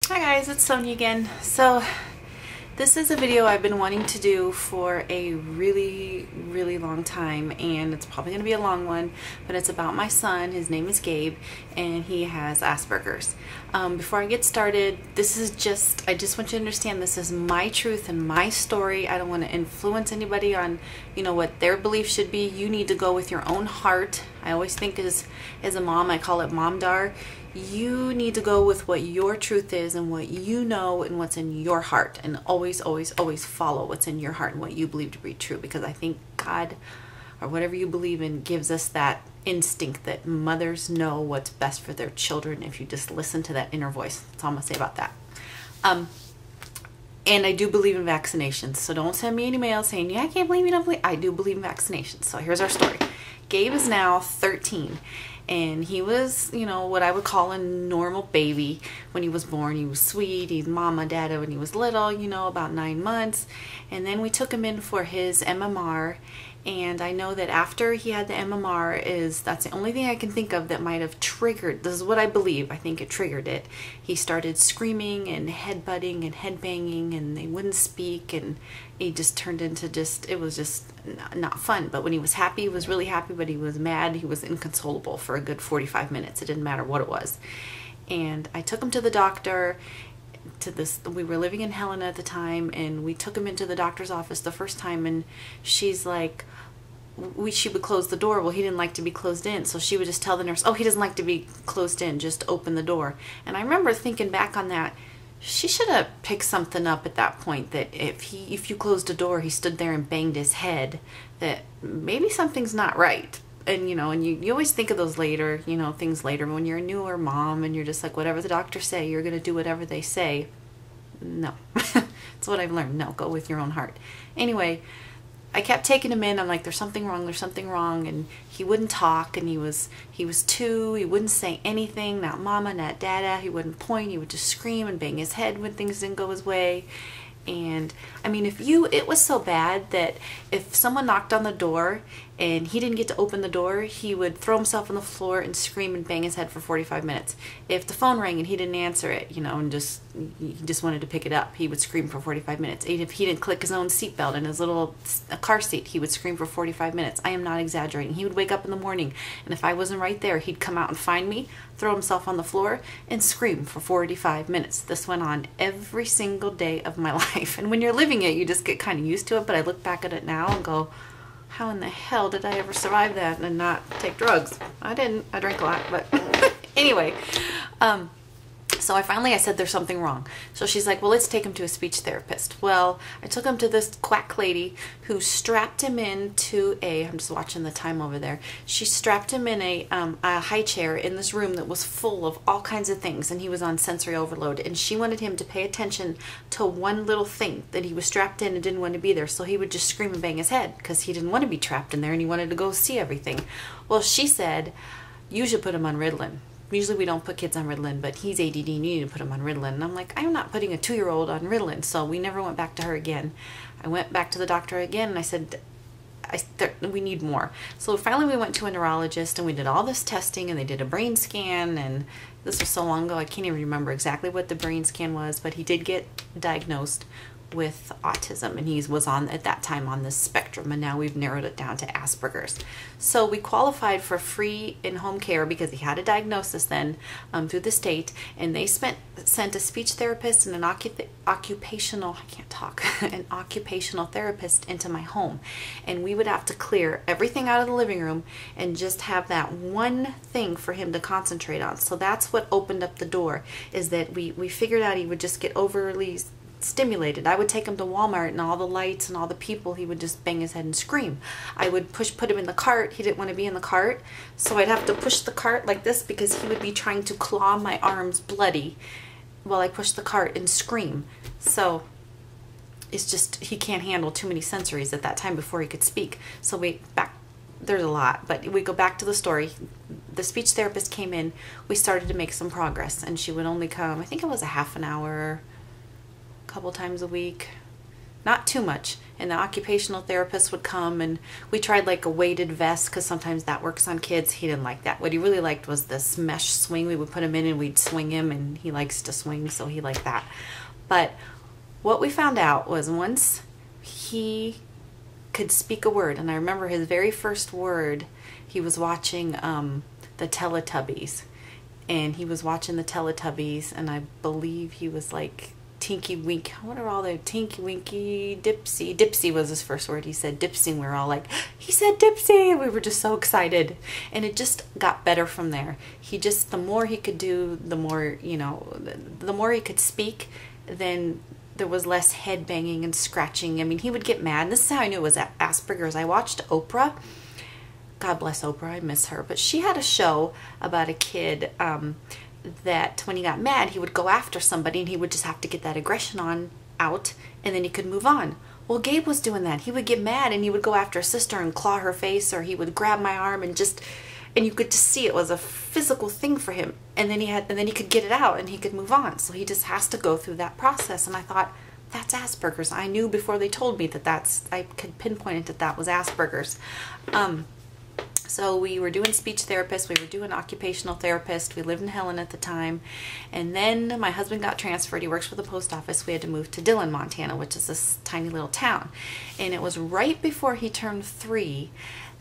Hi guys, it's Sonja again. So this is a video I've been wanting to do for a really long time, and it's probably going to be a long one, but it's about my son. His name is Gabe and he has Asperger's. Before I get started, I just want you to understand this is my truth and my story. I don't want to influence anybody on what their beliefs should be. You need to go with your own heart. I always think as a mom, I call it momdar. You need to go with what your truth is and what you know and what's in your heart, and always follow what's in your heart and what you believe to be true, because I think God, or whatever you believe in, gives us that instinct that mothers know what's best for their children if you just listen to that inner voice. That's all I'm going to say about that. And I do believe in vaccinations, so don't send me any mail saying, yeah, I can't believe you don't believe. I do believe in vaccinations. So here's our story. Gabe is now 13. And he was, what I would call a normal baby when he was born. He was sweet. He's mama, dada when he was little, about 9 months. And then we took him in for his MMR. And I know that after he had the MMR, that's the only thing I can think of that might have triggered. This is what I believe. I think it triggered it. He started screaming and headbutting and headbanging, and they wouldn't speak, and he just turned into it was just not fun. But when he was happy, he was really happy. But he was mad, he was inconsolable for a good 45 minutes. It didn't matter what it was. And I took him to the doctor. We were living in Helena at the time, and we took him into the doctor's office the first time, and she's like, she would close the door. Well, he didn't like to be closed in, so she would just tell the nurse, oh, he doesn't like to be closed in, just open the door. And I remember thinking back on that, she should have picked something up at that point, that if you closed a door, he stood there and banged his head, that maybe something's not right. And you always think of those later, things later when you're a newer mom and you're just like, whatever the doctors say, you're going to do whatever they say. No. That's what I've learned. No, go with your own heart. Anyway, I kept taking him in. I'm like, there's something wrong. And he wouldn't talk, and he was 2. He wouldn't say anything, not mama, not dada. He wouldn't point. He would just scream and bang his head when things didn't go his way. And I mean, it was so bad that if someone knocked on the door and he didn't get to open the door, he would throw himself on the floor and scream and bang his head for 45 minutes. If the phone rang and he didn't answer it, and he just wanted to pick it up, he would scream for 45 minutes. If he didn't click his own seatbelt in his little car seat, he would scream for 45 minutes. I am not exaggerating. He would wake up in the morning, and if I wasn't right there, he'd come out and find me, throw himself on the floor, and scream for 45 minutes. This went on every single day of my life. And when you're living it, you just get kind of used to it. But I look back at it now and go, how in the hell did I ever survive that and not take drugs? I didn't. I drank a lot, but anyway. So I said, there's something wrong. So she's like, well, let's take him to a speech therapist. Well, I took him to this quack lady who strapped him into I'm just watching the time over there. She strapped him in a high chair in this room that was full of all kinds of things, and he was on sensory overload. And she wanted him to pay attention to one little thing, that he was strapped in and didn't want to be there. So he would just scream and bang his head because he didn't want to be trapped in there, and he wanted to go see everything. Well, she said, you should put him on Ritalin. Usually we don't put kids on Ritalin, but he's ADD and you need to put him on Ritalin. And I'm like, I'm not putting a 2-year-old on Ritalin. So we never went back to her again. I went back to the doctor again, and I said, we need more. So finally we went to a neurologist, and we did all this testing, and they did a brain scan. And this was so long ago, I can't even remember exactly what the brain scan was, but he did get diagnosed with autism, and he was at that time on this spectrum, and now we've narrowed it down to Asperger's. So we qualified for free in-home care because he had a diagnosis then through the state, and they sent a speech therapist and an occupational therapist into my home, and we would have to clear everything out of the living room and just have that one thing for him to concentrate on. So that's what opened up the door, is that we figured out he would just get overly stimulated. I would take him to Walmart, and all the lights and all the people, he would just bang his head and scream. I would put him in the cart. He didn't want to be in the cart, so I'd have to push the cart like this because he would be trying to claw my arms bloody while I pushed the cart and scream. So it's just, he can't handle too many sensories at that time before he could speak. So there's a lot, but we go back to the story. The speech therapist came in, we started to make some progress, and she would only come, I think it was a half an hour, couple times a week, not too much. and the occupational therapist would come, and we tried like a weighted vest because sometimes that works on kids. He didn't like that. What he really liked was this mesh swing. We would put him in and we'd swing him, and he likes to swing, so he liked that. But what we found out was once he could speak a word, and I remember his very first word, he was watching the Teletubbies, and he was watching the Teletubbies, and I believe he was like Tinky Wink, what are all the Tinky Winky Dipsy? Dipsy was his first word. He said Dipsy, and we were all like, he said Dipsy, and we were just so excited. And it just got better from there. He just, the more he could do, the more, you know, the more he could speak, then there was less head banging and scratching. I mean, he would get mad. And this is how I knew it was Asperger's. I watched Oprah. God bless Oprah, I miss her. But she had a show about a kid that when he got mad, he would go after somebody, and he would just have to get that aggression out, and then he could move on. Well, Gabe was doing that. He would get mad, and he would go after a sister and claw her face, or he would grab my arm and just, and you could just see it was a physical thing for him. And then he could get it out, and he could move on. So he just has to go through that process. And I thought, that's Asperger's. I knew before they told me that I could pinpoint it that was Asperger's. So we were doing speech therapist, we were doing occupational therapist, we lived in Helen at the time, and then my husband got transferred. He works for the post office. We had to move to Dillon, Montana, which is this tiny little town. And it was right before he turned 3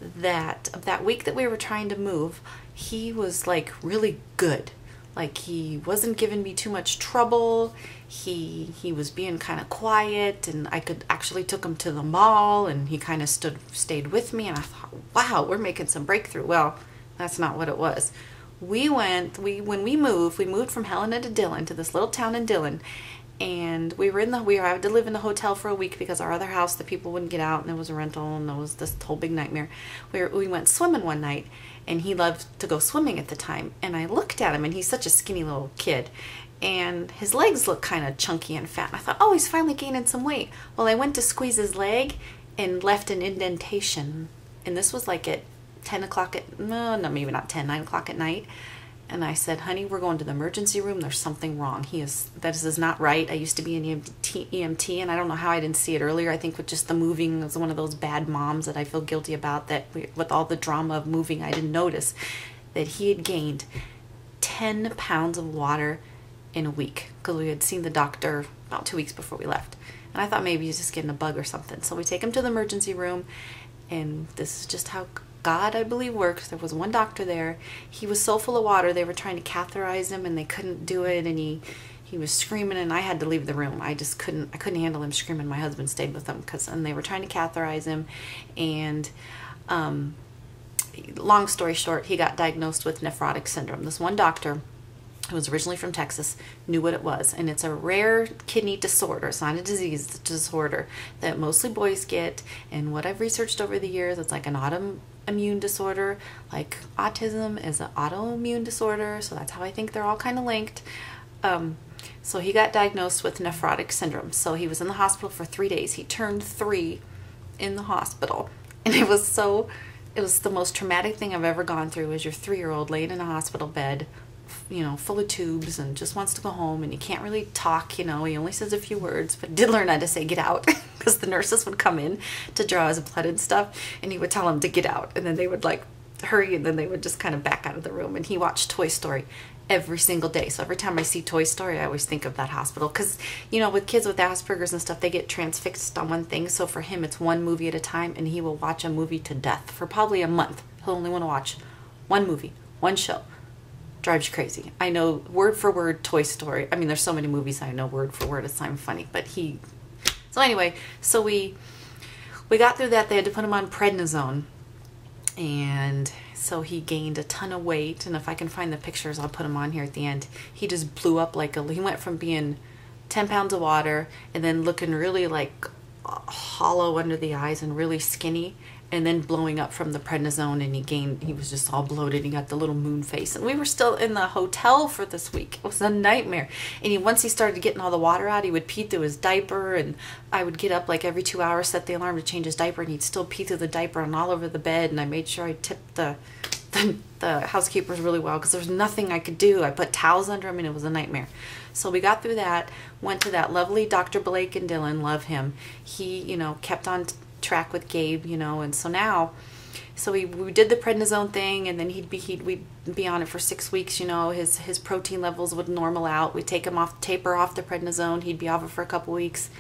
that week that we were trying to move, he was like really good. Like, he wasn't giving me too much trouble. He was being kind of quiet, and I could actually took him to the mall, and he kind of stayed with me, and I thought, wow, we're making some breakthrough. Well, that's not what it was. When we moved from Helena to Dillon, to this little town in Dillon, and we had to live in the hotel for a week because our other house, the people wouldn't get out, and there was a rental, and there was this whole big nightmare. We went swimming one night, and he loved to go swimming at the time, and I looked at him, and he's such a skinny little kid, and his legs look kind of chunky and fat, and I thought, oh, he's finally gaining some weight. Well, I went to squeeze his leg and left an indentation, and this was like at 10 o'clock no, maybe not 10, 9 o'clock at night. And I said, honey, we're going to the emergency room. There's something wrong. This is not right. I used to be an EMT, and I don't know how I didn't see it earlier. I think with just the moving, I was one of those bad moms that I feel guilty about, that with all the drama of moving, I didn't notice that he had gained 10 pounds of water in a week, because we had seen the doctor about 2 weeks before we left. And I thought maybe he's just getting a bug or something. So we take him to the emergency room, and this is just how God, I believe, works. There was one doctor there. He was so full of water, they were trying to catheterize him, and they couldn't do it, and he was screaming, and I had to leave the room. I couldn't handle him screaming. My husband stayed with him, and they were trying to catheterize him, and long story short, he got diagnosed with Nephrotic Syndrome. This one doctor, who was originally from Texas, knew what it was, and it's a rare kidney disorder. It's not a disease, it's a disorder that mostly boys get, and what I've researched over the years, it's like an autoimmune disorder, like autism is an autoimmune disorder, so that's how I think they're all kind of linked. So he got diagnosed with Nephrotic Syndrome. So he was in the hospital for 3 days. He turned 3 in the hospital, and it was the most traumatic thing I've ever gone through. Is your 3-year-old laying in a hospital bed, you know, full of tubes, and just wants to go home, and he can't really talk, you know, he only says a few words, but did learn how to say get out, because the nurses would come in to draw his blood and stuff, and he would tell them to get out, and then they would like hurry, and then they would just kind of back out of the room. And he watched Toy Story every single day, so every time I see Toy Story, I always think of that hospital, because, you know, with kids with Asperger's and stuff, they get transfixed on one thing. So for him, it's one movie at a time, and he will watch a movie to death for probably a month. He'll only want to watch one movie, one show. Drives you crazy. I know word for word Toy Story. I mean, there's so many movies I know word for word. It's not funny, but so anyway, so we got through that. They had to put him on prednisone, and so he gained a ton of weight. And if I can find the pictures, I'll put them on here at the end. He just blew up he went from being 10 pounds of water, and then looking really like hollow under the eyes and really skinny, and then blowing up from the prednisone, and he was just all bloated. He got the little moon face, and we were still in the hotel for this week. It was a nightmare. And once he started getting all the water out, he would pee through his diaper, and I would get up like every 2 hours, set the alarm to change his diaper, and he'd still pee through the diaper and all over the bed. And I made sure I tipped the the housekeepers really well because there was nothing I could do. I put towels under him and it was a nightmare. So we got through that, went to that lovely Dr. Blake in Dillon, love him. He, you know, kept on track with Gabe, you know, and so now, so we did the prednisone thing, and then we'd be on it for 6 weeks, you know, his protein levels would normal out. We'd take him off, taper off the prednisone, he'd be off it for a couple weeks,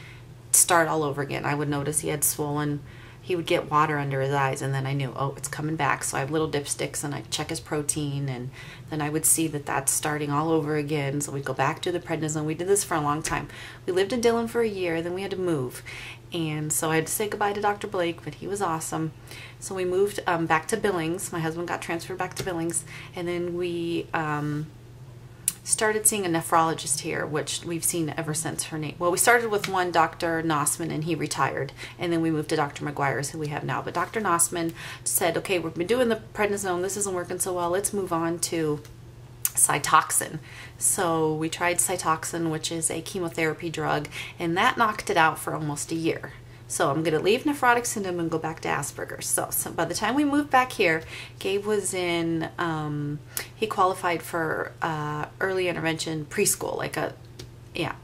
start all over again. I would notice he had swollen, he would get water under his eyes, and then I knew, oh, it's coming back. So I have little dipsticks and I'd check his protein, and then I would see that that's starting all over again. So we'd go back to the prednisone. We did this for a long time. We lived in Dillon for a year, then we had to move. And so I had to say goodbye to Dr. Blake, but he was awesome. So we moved back to Billings. My husband got transferred back to Billings, and then we started seeing a nephrologist here, which we've seen ever since her name. Well, we started with one Dr. Nossman, and he retired, and then we moved to Dr. McGuire's, who we have now. But Dr. Nossman said, okay, we've been doing the prednisone, this isn't working so well, let's move on to Cytoxin. So we tried Cytoxin, which is a chemotherapy drug, and that knocked it out for almost a year. So I'm going to leave Nephrotic Syndrome and go back to Asperger's. So by the time we moved back here, Gabe was in, he qualified for early intervention preschool,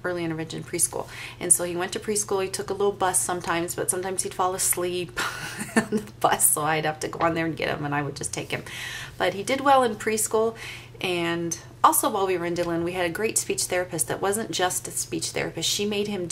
early intervention preschool. And so he went to preschool. He took a little bus sometimes, but sometimes he'd fall asleep on the bus, so I'd have to go on there and get him, and I would just take him. But he did well in preschool. And also while we were in Dillon, we had a great speech therapist that wasn't just a speech therapist. She made him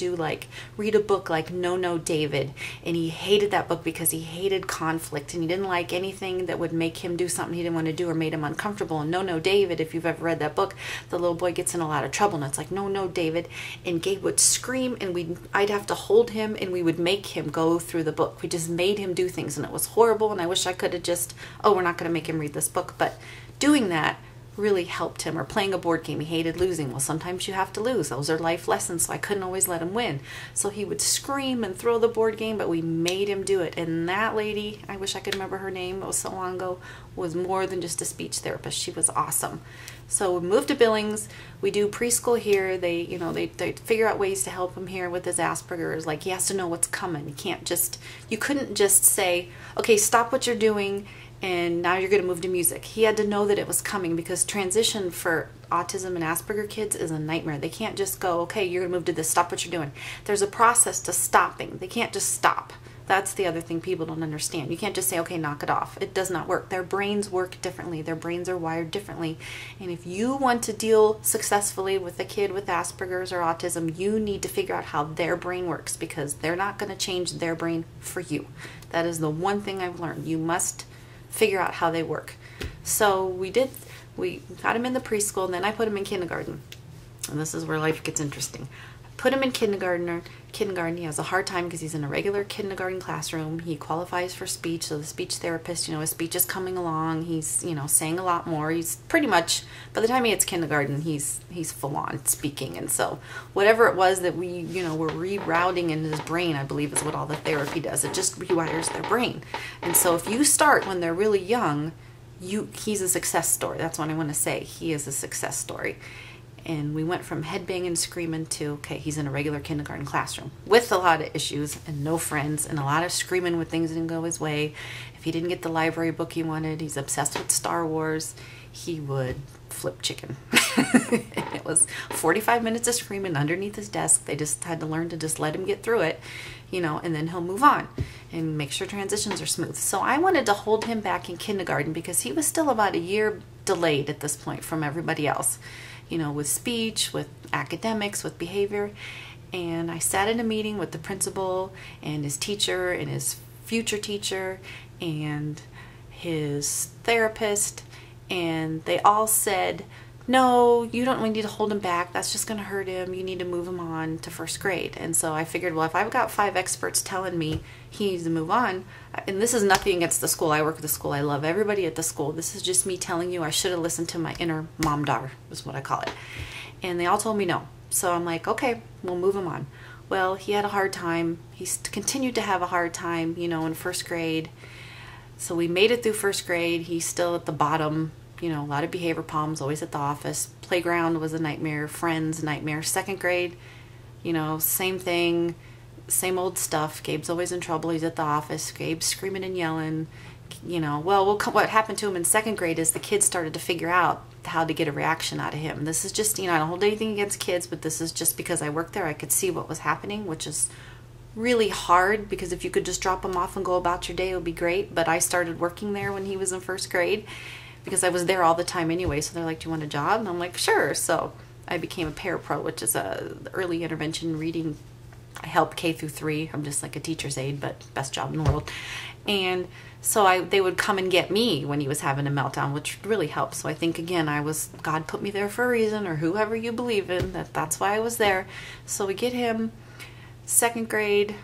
read a book like No, No, David. And he hated that book because he hated conflict, and he didn't like anything that would make him do something he didn't want to do or made him uncomfortable. And No, No, David, if you've ever read that book, the little boy gets in a lot of trouble, and it's like, no, no, David. And Gabe would scream, and I'd have to hold him, and we would make him go through the book. We just made him do things, and it was horrible. And I wish I could have just, oh, we're not going to make him read this book. But doing that really helped him. Or playing a board game, he hated losing. Well, sometimes you have to lose. Those are life lessons, so I couldn't always let him win. So he would scream and throw the board game, but we made him do it. And that lady, I wish I could remember her name, it was so long ago, was more than just a speech therapist. She was awesome. So we moved to Billings. We do preschool here. They figure out ways to help him here with his Asperger's. Like, he has to know what's coming. You couldn't just say, okay, stop what you're doing and now you're going to move to music. He had to know that it was coming, because transition for autism and Asperger kids is a nightmare. They can't just go, okay, you're going to move to this, stop what you're doing. There's a process to stopping. They can't just stop. That's the other thing people don't understand. You can't just say, okay, knock it off. It does not work. Their brains work differently. Their brains are wired differently. And if you want to deal successfully with a kid with Asperger's or autism, you need to figure out how their brain works, because they're not going to change their brain for you. That is the one thing I've learned. You must figure out how they work. So we got him in the preschool, and then I put him in kindergarten. And this is where life gets interesting. Put him in kindergarten. He has a hard time because he's in a regular kindergarten classroom. He qualifies for speech, so the speech therapist, his speech is coming along. He's, saying a lot more. He's pretty much, by the time he hits kindergarten, he's full on speaking. And so whatever it was that we, were rerouting in his brain, I believe is what all the therapy does. It just rewires their brain. And so if you start when they're really young, he's a success story. That's what I want to say. He is a success story. And we went from headbanging, screaming to, okay, he's in a regular kindergarten classroom with a lot of issues and no friends and a lot of screaming when things didn't go his way. If he didn't get the library book he wanted, he's obsessed with Star Wars, he would flip chicken. It was 45 minutes of screaming underneath his desk. They just had to learn to just let him get through it, and then he'll move on and make sure transitions are smooth. So I wanted to hold him back in kindergarten because he was still about a year delayed at this point from everybody else. With speech, with academics, with behavior. And I sat in a meeting with the principal and his teacher and his future teacher and his therapist, and they all said, no, you don't really need to hold him back. That's just going to hurt him. You need to move him on to first grade. And so I figured, well, if I've got 5 experts telling me he needs to move on, and this is nothing against the school. I work at the school. I love everybody at the school. This is just me telling you I should have listened to my inner momdar, is what I call it. And they all told me no. So I'm like, okay, we'll move him on. Well, he had a hard time. He's continued to have a hard time, in first grade. So we made it through first grade. He's still at the bottom. A lot of behavior problems, always at the office. Playground was a nightmare. Friends, nightmare. Second grade, same thing, same old stuff. Gabe's always in trouble. He's at the office. Gabe's screaming and yelling. you know, well, what happened to him in second grade is the kids started to figure out how to get a reaction out of him. This is just, you know, I don't hold anything against kids, but this is just because I worked there. I could see what was happening, which is really hard, because if you could just drop him off and go about your day, it would be great. But I started working there when he was in first grade because I was there all the time anyway. So they're like, do you want a job? And I'm like, sure. So I became a parapro, which is a early intervention reading. I help K through 3. I'm just like a teacher's aide, but best job in the world. And so they would come and get me when he was having a meltdown, which really helped. So I think, again, God put me there for a reason, or whoever you believe in, that's why I was there. So we get him second grade.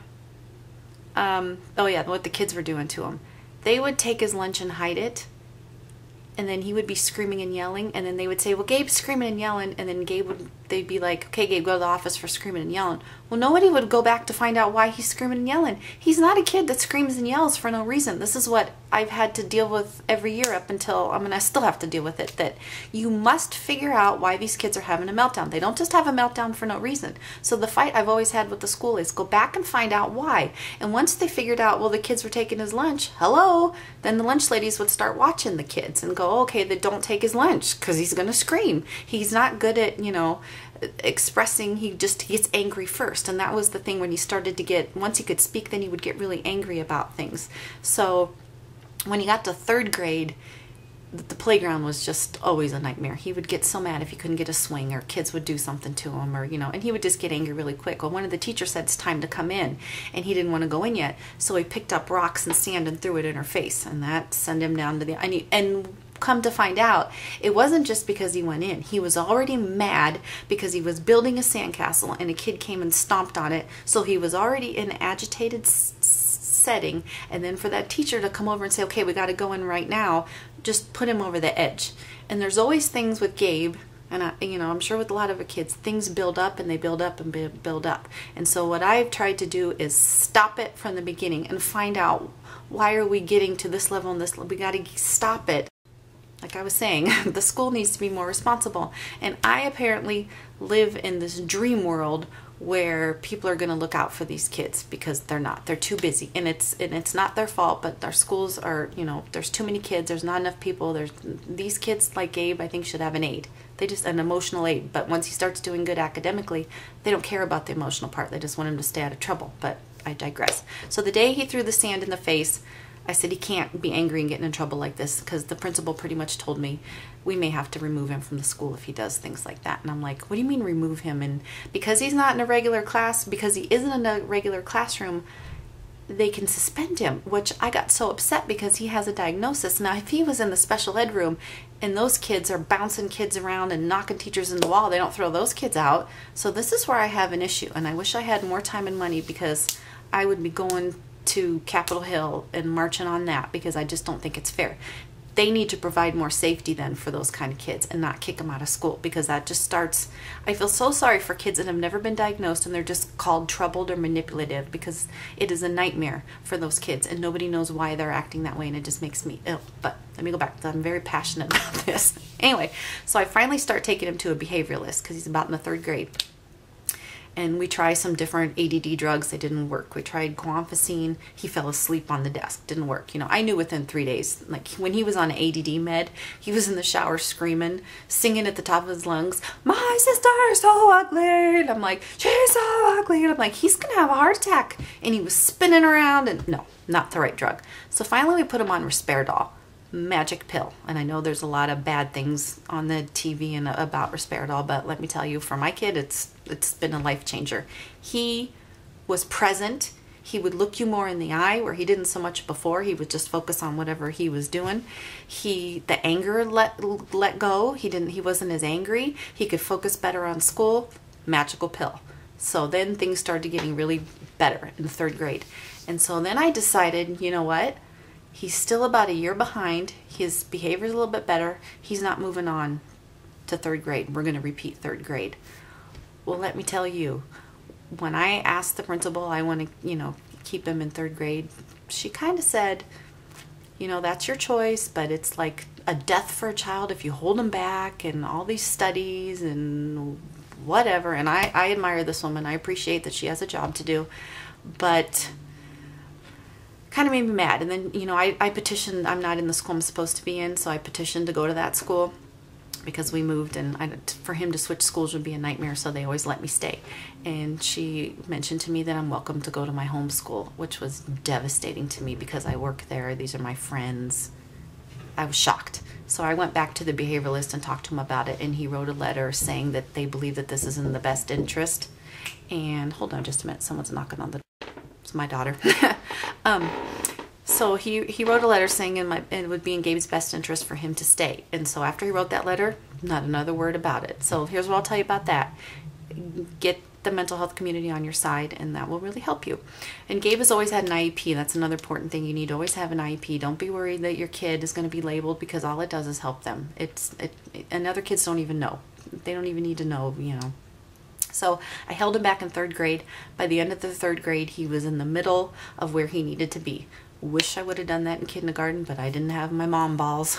Oh yeah, what the kids were doing to him. They would take his lunch and hide it. And then he would be screaming and yelling. And then they would say, well, Gabe's screaming and yelling. And then they'd be like, okay, Gabe, go to the office for screaming and yelling. Well, nobody would go back to find out why he's screaming and yelling. He's not a kid that screams and yells for no reason. This is what I've had to deal with every year up until, I still have to deal with it, that you must figure out why these kids are having a meltdown. They don't just have a meltdown for no reason. So the fight I've always had with the school is go back and find out why. And once they figured out, well, the kids were taking his lunch, hello, then the lunch ladies would start watching the kids and go, okay, they don't take his lunch because he's going to scream. He's not good at, you know, expressing. He gets angry first. And that was the thing when he started to get, once he could speak, then he would get really angry about things. So when he got to third grade, the playground was just always a nightmare. He would get so mad if he couldn't get a swing, or kids would do something to him, or, you know, and he would just get angry really quick. Well, one of the teachers said it's time to come in, and he didn't want to go in yet. So he picked up rocks and sand and threw it in her face, and that sent him down to the, and come to find out, it wasn't just because he went in. He was already mad because he was building a sandcastle and a kid came and stomped on it. So he was already in an agitated setting. And then for that teacher to come over and say, okay, we got to go in right now, just put him over the edge. And there's always things with Gabe, and I'm sure with a lot of kids, things build up and they build up and build up. And so what I've tried to do is stop it from the beginning and find out, why are we getting to this level and this level? We got to stop it. Like I was saying, the school needs to be more responsible. And I apparently live in this dream world where people are going to look out for these kids, because they're not. They're too busy. And it's not their fault, but our schools are, you know, there's too many kids. There's not enough people. These kids like Gabe, I think, should have an aid. An emotional aid. But once he starts doing good academically, they don't care about the emotional part. They just want him to stay out of trouble. But I digress. So the day he threw the sand in the face, I said he can't be angry and getting in trouble like this, because the principal pretty much told me we may have to remove him from the school if he does things like that. And I'm like, what do you mean remove him? And because he's not in a regular class, because he isn't in a regular classroom, they can suspend him, which I got so upset because he has a diagnosis. Now, if he was in the special ed room and those kids are bouncing kids around and knocking teachers in the wall, they don't throw those kids out. So this is where I have an issue, and I wish I had more time and money, because I would be going to Capitol Hill and marching on that, because I just don't think it's fair. They need to provide more safety then for those kind of kids and not kick them out of school, because that just starts, I feel so sorry for kids that have never been diagnosed and they're just called troubled or manipulative, because it is a nightmare for those kids and nobody knows why they're acting that way, and it just makes me ill. But let me go back, because I'm very passionate about this. Anyway, so I finally start taking him to a behavioralist, because he's about in the third grade. And we tried some different ADD drugs. They didn't work. We tried guanfacine. He fell asleep on the desk. Didn't work. You know, I knew within 3 days. Like, when he was on ADD med, he was in the shower screaming, singing at the top of his lungs, "My sister is so ugly." And I'm like, "She's so ugly." And I'm like, he's going to have a heart attack. And he was spinning around, and no, not the right drug. So finally we put him on Risperidol. Magic pill. And I know there's a lot of bad things on the TV and about Risperidol, but let me tell you, for my kid, it's been a life changer. He was present. He would look you more in the eye, where he didn't so much before. He would just focus on whatever he was doing. The anger let go. He wasn't as angry. He could focus better on school. Magical pill. So then things started getting really better in the third grade. And so then I decided, you know what? He's still about a year behind. His behavior's a little bit better. He's not moving on to third grade. We're going to repeat third grade. Well, let me tell you, when I asked the principal, I want to, keep him in third grade, she kind of said, that's your choice, but it's like a death for a child if you hold him back, and all these studies and whatever. And I admire this woman. I appreciate that she has a job to do, but kind of made me mad. And then, you know, I petitioned. I'm not in the school I'm supposed to be in, so I petitioned to go to that school because we moved, and for him to switch schools would be a nightmare, so they always let me stay. And she mentioned to me that I'm welcome to go to my home school, which was devastating to me because I work there. These are my friends. I was shocked. So I went back to the behavioralist and talked to him about it, and he wrote a letter saying that they believe that this is in the best interest. And hold on just a minute, someone's knocking on the door. It's my daughter. So he wrote a letter saying it would be in Gabe's best interest for him to stay. And so after he wrote that letter, not another word about it. So here's what I'll tell you about that. Get the mental health community on your side, and that will really help you. And Gabe has always had an IEP. That's another important thing. You need to always have an IEP. Don't be worried that your kid is going to be labeled, because all it does is help them. And other kids don't even know. They don't even need to know, you know. So I held him back in 3rd grade. By the end of the 3rd grade, he was in the middle of where he needed to be. Wish I would have done that in kindergarten, but I didn't have my mom balls,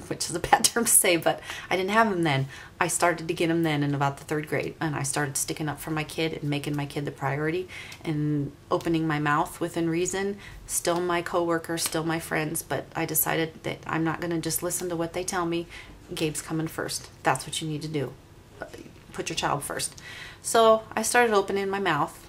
which is a bad term to say, but I didn't have him then. I started to get him then in about the 3rd grade, and I started sticking up for my kid and making my kid the priority and opening my mouth within reason. Still my coworkers, still my friends, but I decided that I'm not going to just listen to what they tell me. Gabe's coming first. That's what you need to do. Put your child first. So I started opening my mouth.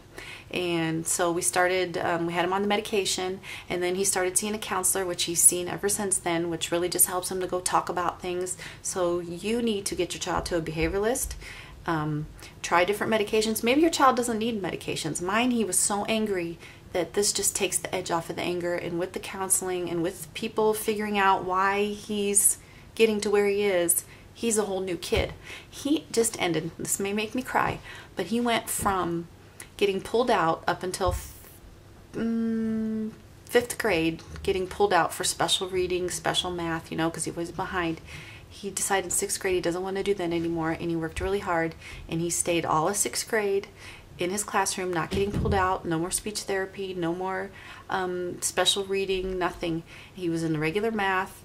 And so we started, we had him on the medication, and then he started seeing a counselor, which he's seen ever since then, which really just helps him to go talk about things. So you need to get your child to a behavioralist. Try different medications. Maybe your child doesn't need medications. Mine, he was so angry that this just takes the edge off of the anger, and with the counseling and with people figuring out why he's getting to where he is, he's a whole new kid. He just ended, this may make me cry, but he went from getting pulled out up until 5th grade, getting pulled out for special reading, special math, you know, because he was behind. He decided in 6th grade he doesn't want to do that anymore, and he worked really hard, and he stayed all of 6th grade in his classroom, not getting pulled out, no more speech therapy, no more special reading, nothing. He was in the regular math,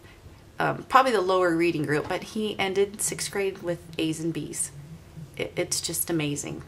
probably the lower reading group, but he ended 6th grade with A's and B's. It's just amazing.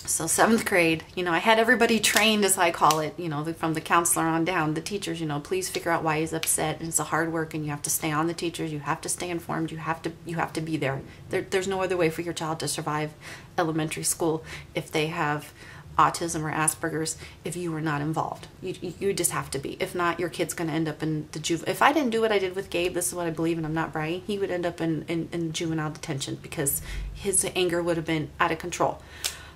So 7th grade, you know, I had everybody trained, as I call it, you know, from the counselor on down, the teachers, you know, please figure out why he's upset. And it's a hard work, and you have to stay on the teachers. You have to stay informed. You have to be there. There's no other way for your child to survive elementary school if they have autism or Asperger's, if you were not involved. You just have to be. If not, your kid's going to end up in the juvenile. If I didn't do what I did with Gabe, this is what I believe, and I'm not bragging, he would end up in juvenile detention because his anger would have been out of control.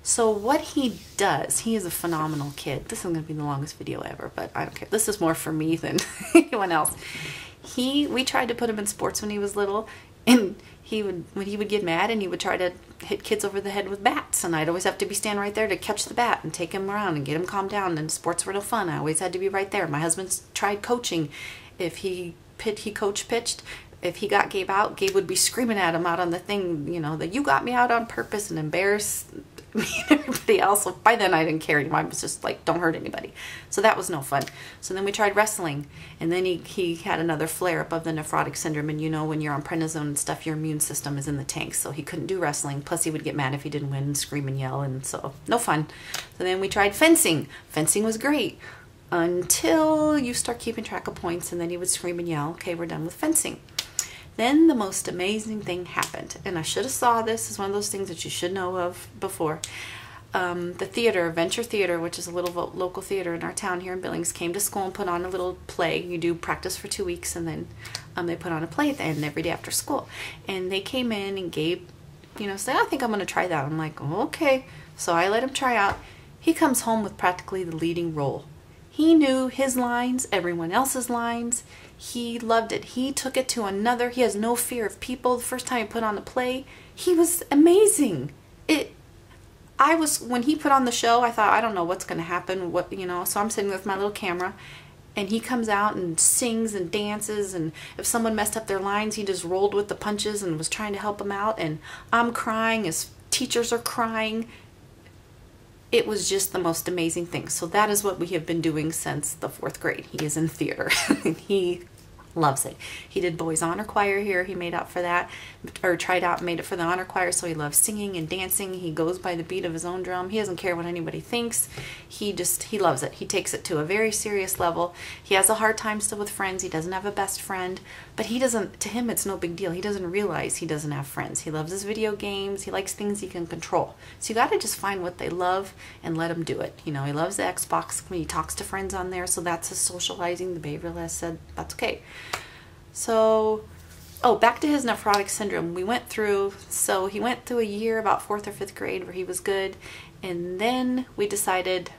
So what he does, he is a phenomenal kid. This is going to be the longest video ever, but I don't care. This is more for me than anyone else. We tried to put him in sports when he was little, and when he would get mad, and he would try to hit kids over the head with bats, and I'd always have to be standing right there to catch the bat and take him around and get him calmed down, and sports were no fun. I always had to be right there. My husband's tried coaching. If he coach pitched, if he got Gabe out, Gabe would be screaming at him out on the thing, you know, that you got me out on purpose, and embarrass me and everybody else. So by then I didn't care anymore. I was just like, don't hurt anybody. So that was no fun. So then we tried wrestling, and then he had another flare up of the nephrotic syndrome, and you know, when you're on prednisone and stuff, your immune system is in the tank, so he couldn't do wrestling. Plus he would get mad if he didn't win and scream and yell, and so no fun. So then we tried fencing. Fencing was great until you start keeping track of points, and then he would scream and yell. Okay, we're done with fencing. Then the most amazing thing happened, and I should have saw this. It's one of those things that you should know of before. The theater, Venture Theater, which is a little local theater in our town here in Billings, came to school and put on a little play. You do practice for 2 weeks, and then they put on a play at the end every day after school. And they came in, and Gabe, you know, said, I think I'm going to try that. I'm like, oh, okay. So I let him try out. He comes home with practically the leading role. He knew his lines, everyone else's lines. He loved it. He took it to another. He has no fear of people. The first time he put on the play, he was amazing. When he put on the show, I thought, I don't know what's going to happen. So I'm sitting with my little camera, and he comes out and sings and dances, and if someone messed up their lines, he just rolled with the punches and was trying to help them out, and I'm crying as teachers are crying. It was just the most amazing thing. So that is what we have been doing since the 4th grade. He is in theater. He Loves it. He did boys honor choir here. He made out for that, or tried out and made it for the honor choir. So he loves singing and dancing. He goes by the beat of his own drum. He doesn't care what anybody thinks. He loves it. He takes it to a very serious level. He has a hard time still with friends. He doesn't have a best friend, but to him, it's no big deal. He doesn't realize he doesn't have friends. He loves his video games. He likes things he can control. So you got to just find what they love and let him do it. He loves the Xbox when he talks to friends on there. So that's his socializing. The behavioralist said that's okay. So, back to his nephrotic syndrome. He went through a year, about 4th or 5th grade, where he was good. And then we decided,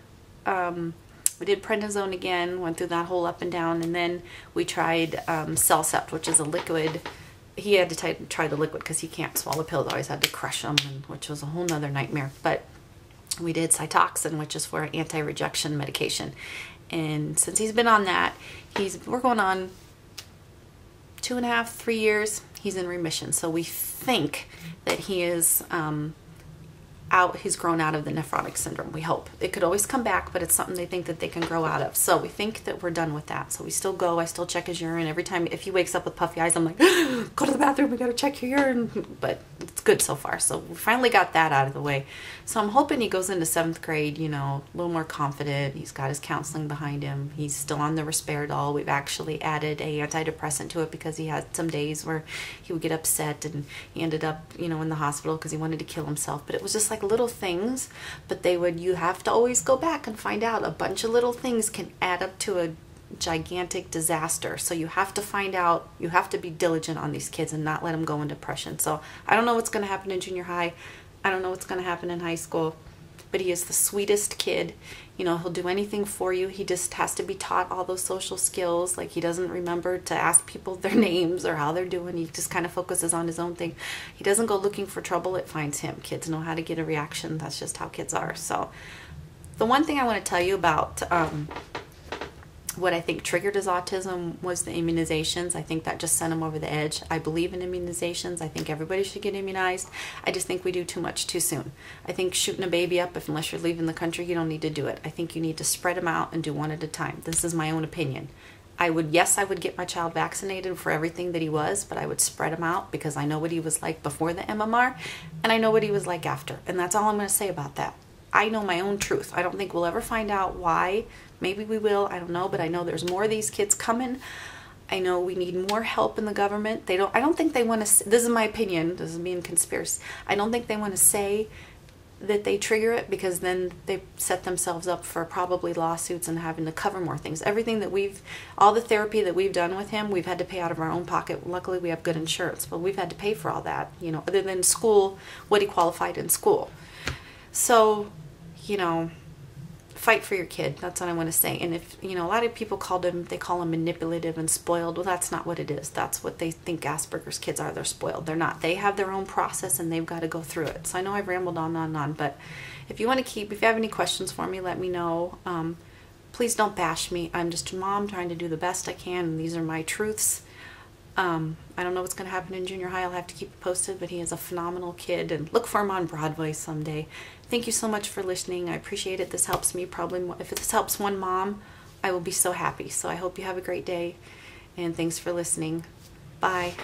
we did prednisone again, went through that whole up and down. And then we tried Celcept, which is a liquid. He had to try the liquid because he can't swallow pills. Always had to crush them, which was a whole nother nightmare. But we did Cytoxin, which is for anti-rejection medication. And since he's been on that, we're going on 2.5, 3 years, he's in remission. So we think that he is he's grown out of the nephrotic syndrome. We hope. It could always come back, but it's something they think that they can grow out of. So we think that we're done with that. So we still go. I still check his urine. Every time, if he wakes up with puffy eyes, I'm like, go to the bathroom. We got to check your urine. But it's good so far. So we finally got that out of the way. So I'm hoping he goes into 7th grade, a little more confident. He's got his counseling behind him. He's still on the Risperidol. We've actually added a antidepressant to it because he had some days where he would get upset, and he ended up, in the hospital because he wanted to kill himself. But it was just like little things, but you have to always go back and find out. A bunch of little things can add up to a gigantic disaster. So you have to find out, you have to be diligent on these kids and not let them go in depression. So I don't know what's going to happen in junior high. I don't know what's going to happen in high school, but he is the sweetest kid. He'll do anything for you. He just has to be taught all those social skills. Like, he doesn't remember to ask people their names or how they're doing. He just kind of focuses on his own thing. He doesn't go looking for trouble. It finds him. Kids know how to get a reaction. That's just how kids are. So the one thing I want to tell you about what I think triggered his autism was the immunizations. I think that just sent him over the edge. I believe in immunizations. I think everybody should get immunized. I just think we do too much too soon. I think shooting a baby up, unless you're leaving the country, you don't need to do it. I think you need to spread them out and do one at a time. This is my own opinion. I would get my child vaccinated for everything that he was, but I would spread him out because I know what he was like before the MMR, and I know what he was like after. And that's all I'm going to say about that. I know my own truth. I don't think we'll ever find out why. Maybe we will. I don't know. But I know there's more of these kids coming. I know we need more help in the government. I don't think they want to, this is my opinion. This is being conspiracy. I don't think they want to say that they trigger it, because then they set themselves up for probably lawsuits and having to cover more things. Everything that all the therapy that we've done with him, we've had to pay out of our own pocket. Luckily, we have good insurance, but we've had to pay for all that, other than school, what he qualified in school. So, fight for your kid. That's what I want to say. And if, a lot of people call him manipulative and spoiled. Well, that's not what it is. That's what they think Asperger's kids are. They're spoiled. They're not. They have their own process and they've got to go through it. So I know I've rambled on, but if you have any questions for me, let me know. Please don't bash me. I'm just a mom trying to do the best I can, and these are my truths. I don't know what's going to happen in junior high. I'll have to keep you posted, but he is a phenomenal kid, and look for him on Broadway someday. Thank you so much for listening. I appreciate it. This helps me probably more. If this helps one mom, I will be so happy. So I hope you have a great day, and thanks for listening. Bye.